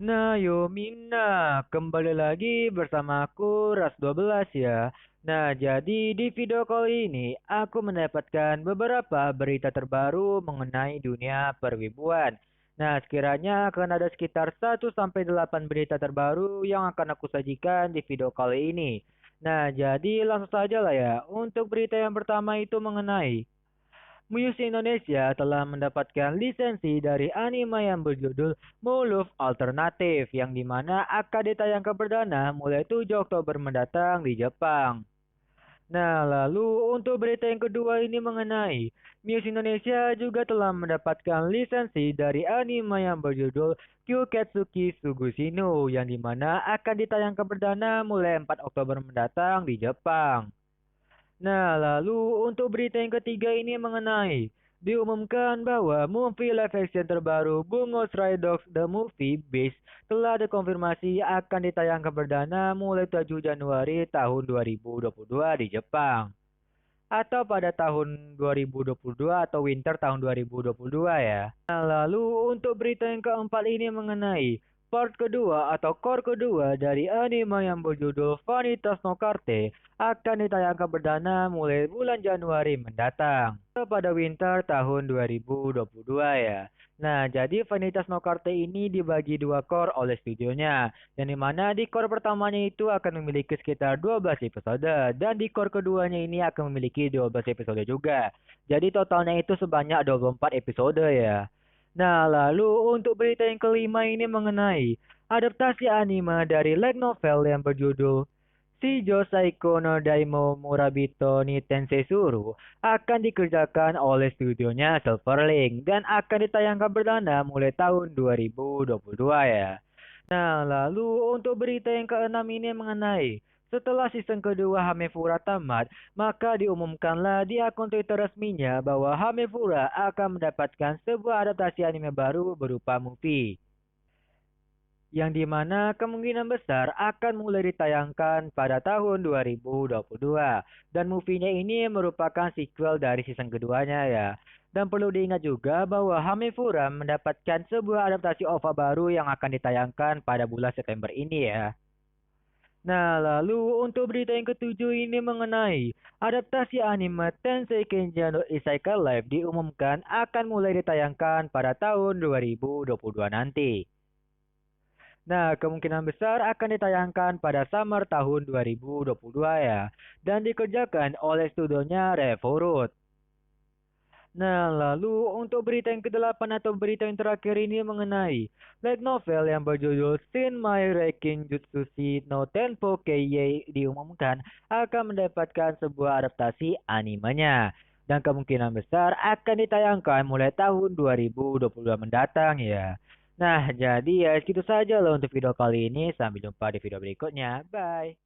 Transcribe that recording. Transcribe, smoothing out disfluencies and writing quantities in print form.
Nah, Yomina, kembali lagi bersama aku Ras 12 ya. Nah, jadi di video kali ini aku mendapatkan beberapa berita terbaru mengenai dunia perwibuan. Nah, sekiranya akan ada sekitar 1 sampai 8 berita terbaru yang akan aku sajikan di video kali ini. Nah, jadi langsung saja lah ya. Untuk berita yang pertama itu mengenai Muse Indonesia telah mendapatkan lisensi dari anime yang berjudul Muluf Alternatif yang dimana akan ditayangkan perdana mulai 7 Oktober mendatang di Jepang. Nah, lalu untuk berita yang kedua ini mengenai Muse Indonesia juga telah mendapatkan lisensi dari anime yang berjudul Kyuketsuki Sugusino yang dimana akan ditayangkan perdana mulai 4 Oktober mendatang di Jepang. Nah, lalu untuk berita yang ketiga ini mengenai diumumkan bahwa movie live action terbaru Bungo Stray Dogs The Movie Beast telah dikonfirmasi akan ditayangkan perdana mulai 7 Januari tahun 2022 di Jepang atau pada tahun 2022 atau winter tahun 2022 ya. Nah, lalu untuk berita yang keempat ini mengenai part kedua atau core kedua dari anime yang berjudul Vanitas no Carte akan ditayangkan perdana mulai bulan Januari mendatang atau pada winter tahun 2022 ya. Nah, jadi Vanitas no Carte ini dibagi dua core oleh studionya, yang dimana di core pertamanya itu akan memiliki sekitar 12 episode, dan di core keduanya ini akan memiliki 12 episode juga. Jadi totalnya itu sebanyak 24 episode ya. Nah, lalu untuk berita yang kelima ini mengenai adaptasi anime dari light novel yang berjudul Shijo Saiko no Daimo Murabito ni Tenseisuru akan dikerjakan oleh studionya Silverlink dan akan ditayangkan perdana mulai tahun 2022 ya. Nah, lalu untuk berita yang keenam ini mengenai setelah season kedua Hamefura tamat, maka diumumkanlah di akun Twitter resminya bahwa Hamefura akan mendapatkan sebuah adaptasi anime baru berupa movie yang dimana kemungkinan besar akan mulai ditayangkan pada tahun 2022. Dan movie-nya ini merupakan sequel dari season keduanya ya. Dan perlu diingat juga bahwa Hamefura mendapatkan sebuah adaptasi OVA baru yang akan ditayangkan pada bulan September ini ya. Nah, lalu untuk berita yang ketujuh ini mengenai adaptasi anime Tensei Kenja no Isekai Live diumumkan akan mulai ditayangkan pada tahun 2022 nanti. Nah, kemungkinan besar akan ditayangkan pada summer tahun 2022 ya, dan dikerjakan oleh studionya Revorut. Nah, lalu untuk berita yang kedelapan atau berita yang terakhir ini mengenai light novel yang berjudul Shin My Reikin Jutsushi no Tenpo Keiei diumumkan akan mendapatkan sebuah adaptasi animenya. Dan kemungkinan besar akan ditayangkan mulai tahun 2022 mendatang ya. Nah, jadi ya segitu saja loh untuk video kali ini. Sampai jumpa di video berikutnya. Bye.